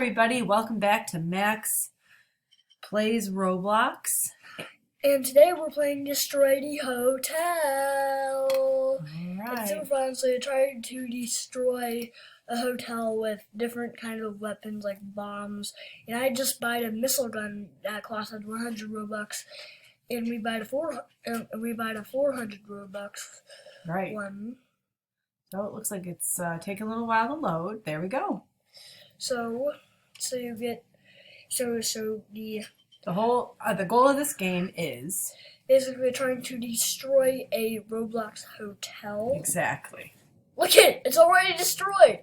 Everybody, welcome back to Max Plays Roblox. And today we're playing Destroy the Hotel. Alright. It's super fun, so you're trying to destroy a hotel with different kind of weapons like bombs. And I just bought a missile gun that cost 100 Robux, and we bought a 400 Robux Right. one. So it looks like it's taking a little while to load. There we go. So you get the The goal of this game is basically trying to destroy a Roblox hotel. exactly. Look at it, it's already destroyed.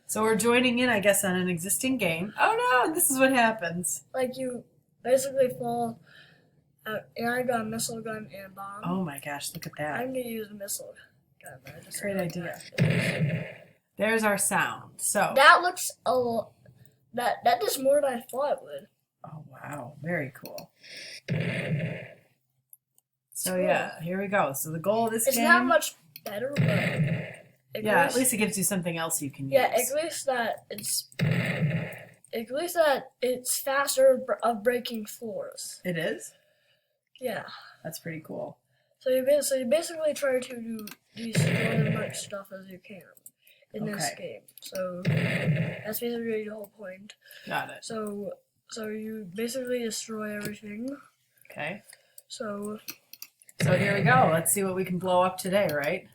So we're joining in, I guess, on an existing game. Oh no, this is what happens. Like you basically fall out, and I got a missile gun and a bomb. Oh my gosh, look at that. I'm gonna use a missile gun. Great idea. There's our sound. So that looks a lot. That does more than I thought it would. oh wow, very cool. So yeah, here we go. So the goal of this It's game. not much better, but at least it gives you something else you can use. yeah, at least that it's faster of breaking floors. It is? Yeah. That's pretty cool. So you basically try to destroy as much stuff as you can in this game. So that's basically the whole point. Got it. So you basically destroy everything. Okay. So here we go. Let's see what we can blow up today, right?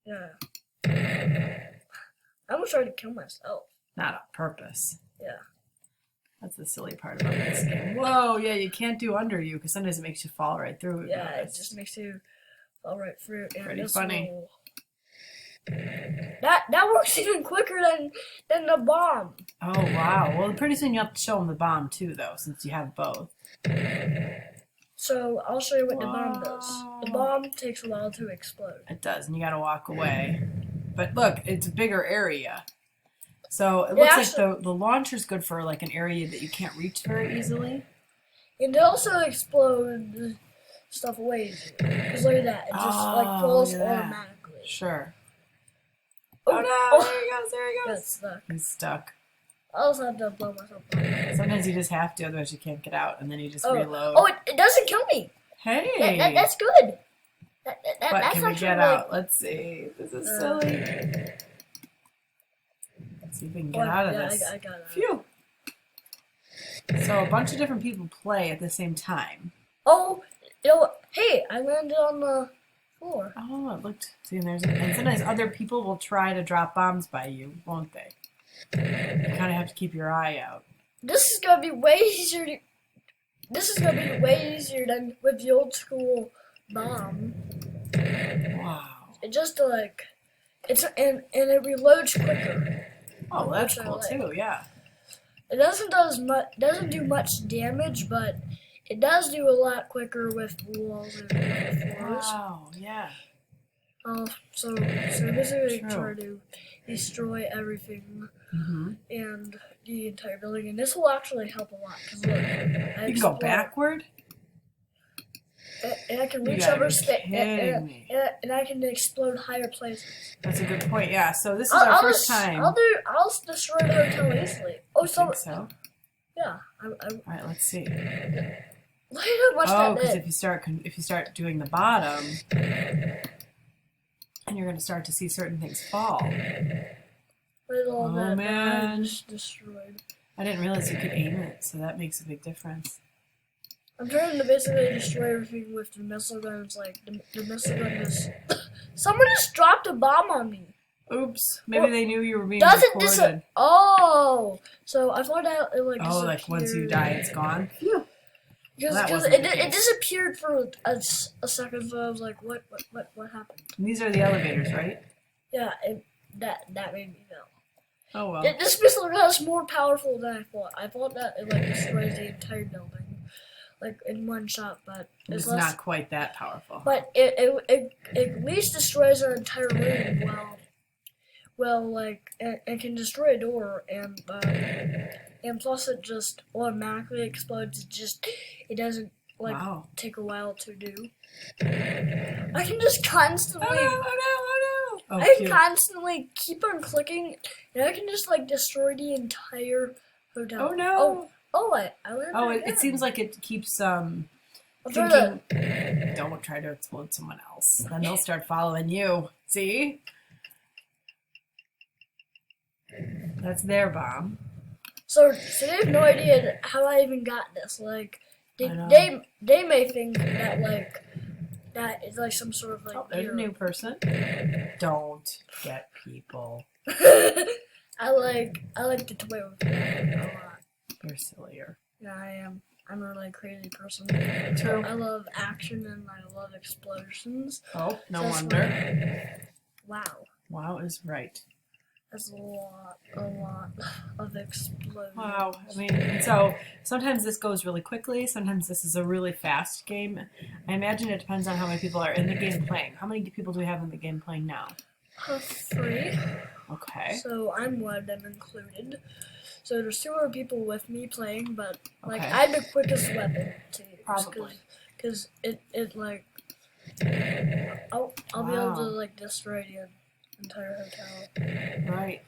yeah. I almost tried to kill myself. Not on purpose. Yeah. That's the silly part about this game. Whoa, yeah, you can't do under you because sometimes it makes you fall right through it. Yeah, it just makes you fall right through. And pretty funny. That works even quicker than the bomb. Oh, wow. Well, pretty soon you have to show them the bomb too, though, since you have both. So I'll show you what the bomb does. The bomb takes a while to explode. It does, and you got to walk away. But look, it's a bigger area. So it looks like the launcher's good for like an area that you can't reach very easily. And it also explodes stuff away. Just look at that. It just like falls automatically. Sure. Oh no! There he goes, there he goes. Stuck. He's stuck. I also have to blow myself up. Sometimes you just have to, otherwise you can't get out, and then you just reload. Oh, it doesn't kill me. Hey! That's good. But That's can we get out? Let's see. This is silly. Let's see if we can get out of this. I got it. Phew! So a bunch of different people play at the same time. Oh, hey, I landed on the floor. Oh, it looked. See, and sometimes other people will try to drop bombs by you, won't they? You kind of have to keep your eye out. This is gonna be way easier. This is gonna be way easier than with the old school bomb. Wow. It just and it reloads quicker. Oh, that's cool too. Yeah. It doesn't do much damage, but it does do a lot quicker with walls and floors. Wow. Yeah. So basically try to destroy everything and the entire building, and this will actually help a lot. Cause look, you can go backward. And I can reach over space, and I can explode higher places. That's a good point. Yeah. So this is our first time. I'll destroy the hotel easily. Oh, think so? Yeah. All right. Let's see. Look at how much that did. Because if you start doing the bottom, and you're going to start to see certain things fall. Look at all that man! Just destroyed. I didn't realize you could aim it, so that makes a big difference. I'm trying to basically destroy everything with the missile guns. Like the missile gun is. Someone just dropped a bomb on me. Oops. Maybe they knew you were being recorded. Oh, so I thought that it like. Oh, like once you die, it's gone. Phew. Because it disappeared for a second, so I was like, what happened? And these are the elevators, right? Yeah, that made me know. Oh well. This missile gun is more powerful than I thought. I thought that it like destroys the entire building, like in one shot, but it's not quite that powerful. But it at least destroys our entire room. Like it can destroy a door, and plus it just automatically explodes. It doesn't take a while to do. I can just constantly. Oh no! I can constantly keep on clicking, and I can just like destroy the entire hotel. Oh no! I learned Oh, that it again. seems like it keeps I'll try to. thinking. Don't try to explode someone else. Then they'll start following you. See? That's their bomb. So they have no idea how I even got this. Like, I know. they may think that like that is like some sort of like. Oh, there's a new person. Don't get people. I like to toy with them a lot. You're sillier. Yeah, I am. I'm a really crazy person. True. I love action and I love explosions. Oh, no That's wonder. Wow, Wow is right. that's a lot of explosions. Wow. I mean, so sometimes this goes really quickly. Sometimes this is a really fast game. I imagine it depends on how many people are in the game playing. How many people do we have in the game playing now? 3. Okay. So I'm one of them included. So there's 2 other people with me playing, but like Okay. I have the quickest weapon to use. Probably. Because it like I'll be able to Wow. like destroy the entire hotel. Right.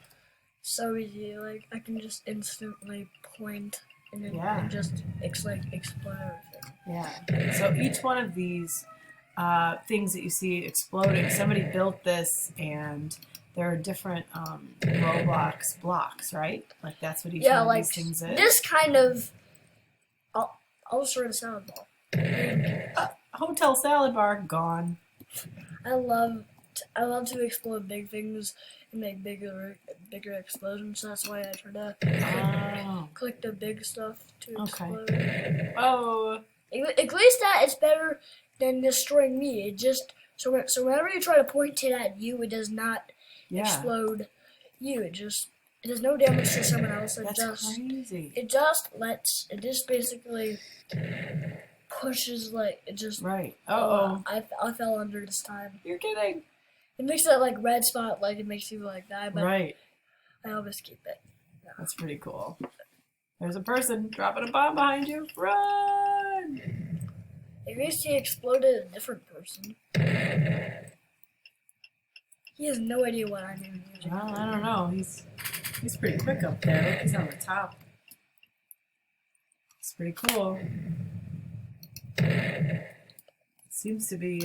So easy. Like I can just instantly point and then Yeah. and just explode everything. Yeah. So each one of these things that you see exploding, somebody built this, and there are different Roblox blocks, right? Like that's what each Yeah, one of like these things is. this kind of. I'll destroy the salad ball. Hotel salad bar gone. I love to explode big things and make bigger explosions. That's why I try to Oh. click the big stuff to Okay. explode. Oh. At least that is better than destroying me. It just so whenever you try to point it at you, it does not Yeah. explode you. It does no damage to someone else. That's crazy. It just basically pushes like it just. Right. Uh-oh. I fell under this time. You're kidding. It makes that like red spot, like it makes you like die, but Right. I always keep it. That's pretty cool. There's a person dropping a bomb behind you. Run! At least he exploded a different person. He has no idea what I'm even using. Well, I don't know. He's pretty quick up there. Look, he's on the top. It's pretty cool. Seems to be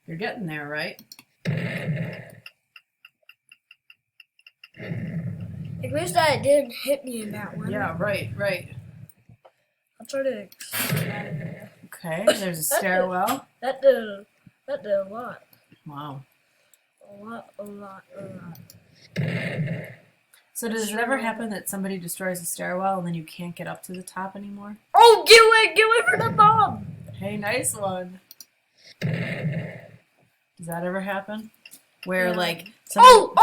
you're getting there, right? At least that it didn't hit me in that one. Yeah, right. I'll try to explode that area. Okay, there's a stairwell. That did a lot. Wow. A lot. So does it ever happen that somebody destroys a stairwell and then you can't get up to the top anymore? Oh, get away from the bomb! Hey, nice one. Does that ever happen? Where Yeah. like Oh,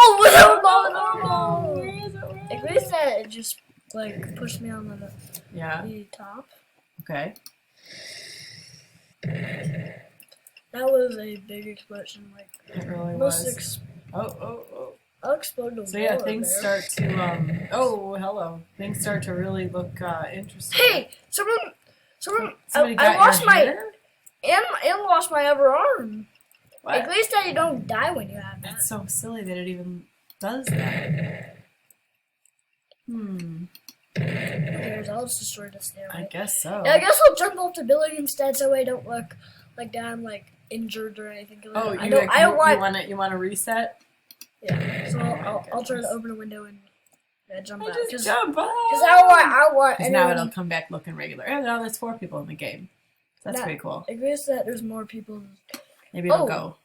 Where is it? At least that it just like pushed me on Yeah. the top. Okay. That was a big explosion. Like It really most was. Oh. I'll explode the So yeah, wall things there. start to oh, hello. Things start to really look interesting. Hey, someone! Somebody I got lost your my hair? and lost my other arm. What? At least that you don't die when you have that. That's so silly that it even does that. Who cares? I'll just destroy the stairway. I guess so. Yeah, I guess I'll jump off the building instead, so I don't look like that I'm like injured or anything. Oh, I don't want. you want to reset? Yeah, so Oh my I'll try to goodness. open a window and jump out. Just Because jump up. I want. Because now it'll come back looking regular. And now there's 4 people in the game. That's pretty cool. At least that there's more people. Maybe it'll Oh. go.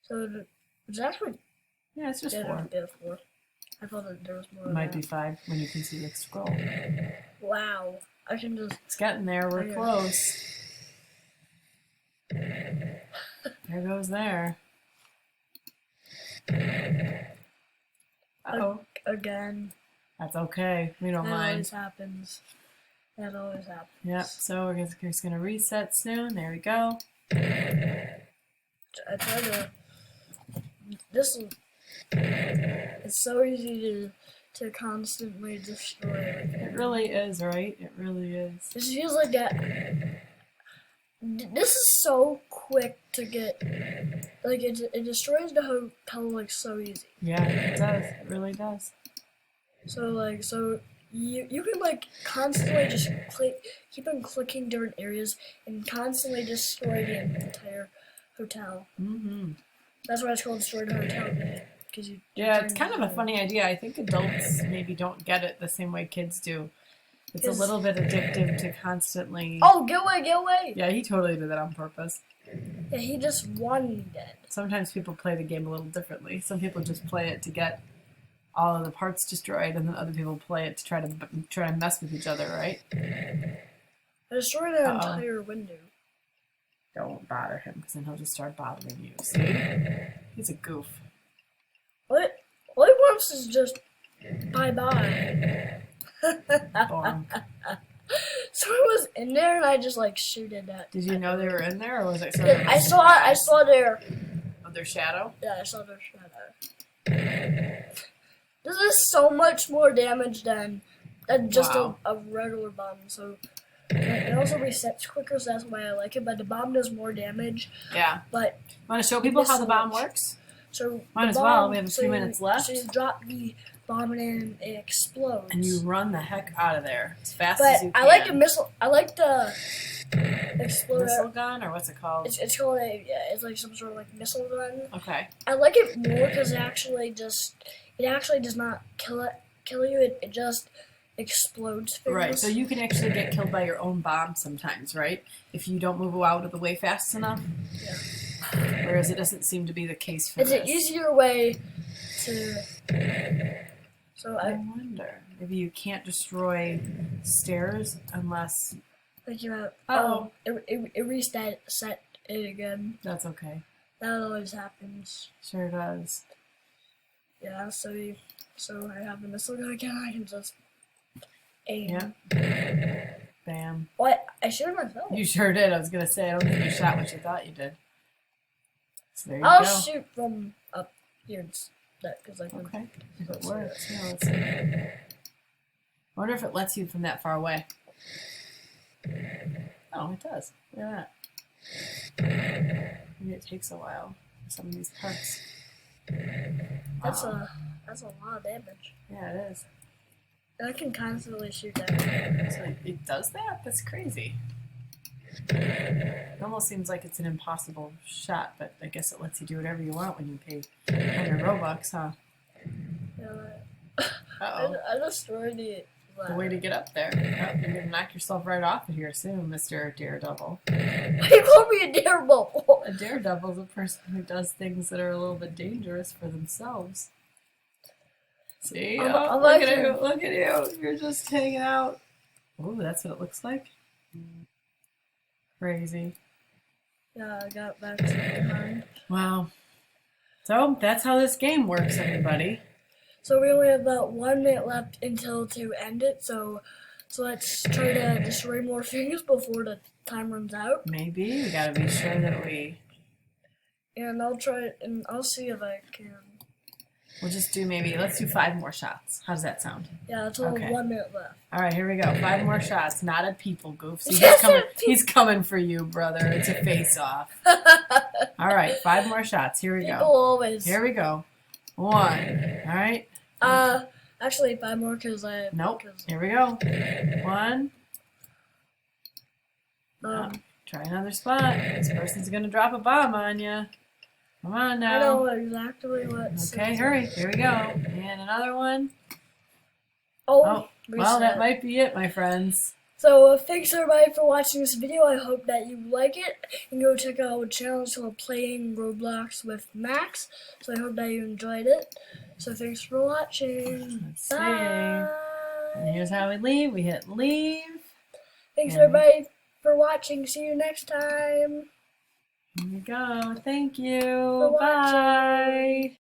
So it's actually Yeah, it's just 4. there's 4. I thought that there was more. It might be 5 when you can see the scroll. Wow, I can just. It's getting there. We're Yeah. close. There goes there. Uh-oh. Again. That's okay. We don't That mind. always happens. That always happens. Yep. So we're just going to reset soon. There we go. I try to. It's so easy to constantly destroy everything. It really is, right? It really is. It feels like that. This is so quick to get. Like it destroys the hotel like so easy. Yeah, it does. It really does. So you can like constantly just keep on clicking different areas and constantly destroy the entire hotel. Mm-hmm. That's why it's called destroy the hotel. Because Yeah, it's kind of a funny idea. I think adults maybe don't get it the same way kids do. It's a little bit addictive to constantly. Oh, get away, get away! Yeah, he totally did that on purpose. Yeah, he just wanted it. Sometimes people play the game a little differently. Some people just play it to get all of the parts destroyed, and then other people play it to try to mess with each other, right? I destroyed the entire window. Don't bother him, because then he'll just start bothering you. See? He's a goof. What? All he wants is just bye-bye. Bonk. Someone was in there, and I just like shooted at. Did you know they were in there, or was it sort of? I saw their. Of their shadow? Yeah, I saw their shadow. This is so much more damage than just Wow. a regular bomb. So it also resets quicker, so that's why I like it. But the bomb does more damage. Yeah. But Want to show people how the bomb works? so Might the as well. bomb- We have a so few you- minutes left. So you drop the bomb and it explodes. And you run the heck out of there as fast as But you can. I like a missile. I like the exploder. Missile gun, or what's it called? It's called it's like some sort of like missile gun. Okay. I like it more because it actually does not kill you. It just explodes things. Right, so you can actually get killed by your own bomb sometimes, right? If you don't move out of the way fast enough. Yeah. Whereas it doesn't seem to be the case for It's this. an easier way to. So I I wonder. Maybe you can't destroy stairs unless. think about. Uh-oh. It reset it again. That's okay. That always happens. Sure does. Yeah. So I have the missile gun again. I can just aim. Yeah. Bam. What? I shot myself. You sure did. I was going to say, I don't think you shot what you thought you did. So there you I'll go. shoot from up here instead because I can. Okay. If it works. Yeah, let's see. I wonder if it lets you from that far away. Oh, it does. Look at that. Maybe it takes a while for some of these parts. That's Wow. a lot of damage. Yeah, it is. And I can constantly shoot that. So it does that? That's crazy. It almost seems like it's an impossible shot, but I guess it lets you do whatever you want when you pay 100 Robux, huh? Yeah, Uh-oh. I destroyed it. The way to get up there. Oh, you're going to knock yourself right off of here soon, Mr. Daredevil. Why you call me a daredevil? A daredevil is a person who does things that are a little bit dangerous for themselves. See? I'm Oh, like look at him. you. Look at you. You're just hanging out. Ooh, that's what it looks like? Crazy. Yeah, I got back to behind. Wow. So, that's how this game works, everybody. So we only have about 1 minute left until to end it. So let's try to destroy more things before the time runs out. Maybe. We gotta be sure that we... And I'll see if I can. We'll just do maybe... Let's do 5 more shots. How does that sound? Yeah, it's only Okay. 1 minute left. All right, here we go. 5 more shots. Not at people, Goofs. Yes, He's coming for you, brother. It's a face-off. All right, 5 more shots. Here we People go. always. Here we go. 1. All right. Actually 5 more because I. Nope. Cause, Here we go. 1. Try another spot. This person's going to drop a bomb on you. Come on now. I know exactly what. Okay, hurry. Here we go. And another one. Oh, Well, that reset. might be it, my friends. So thanks everybody for watching this video. I hope that you like it. And go check out our channel. So we're playing Roblox with Max. So I hope that you enjoyed it. So thanks for watching. Let's see. Bye. And here's how we leave. We hit leave. Thanks And- everybody for watching. See you next time. Here we go. Thank you. For watching. Bye.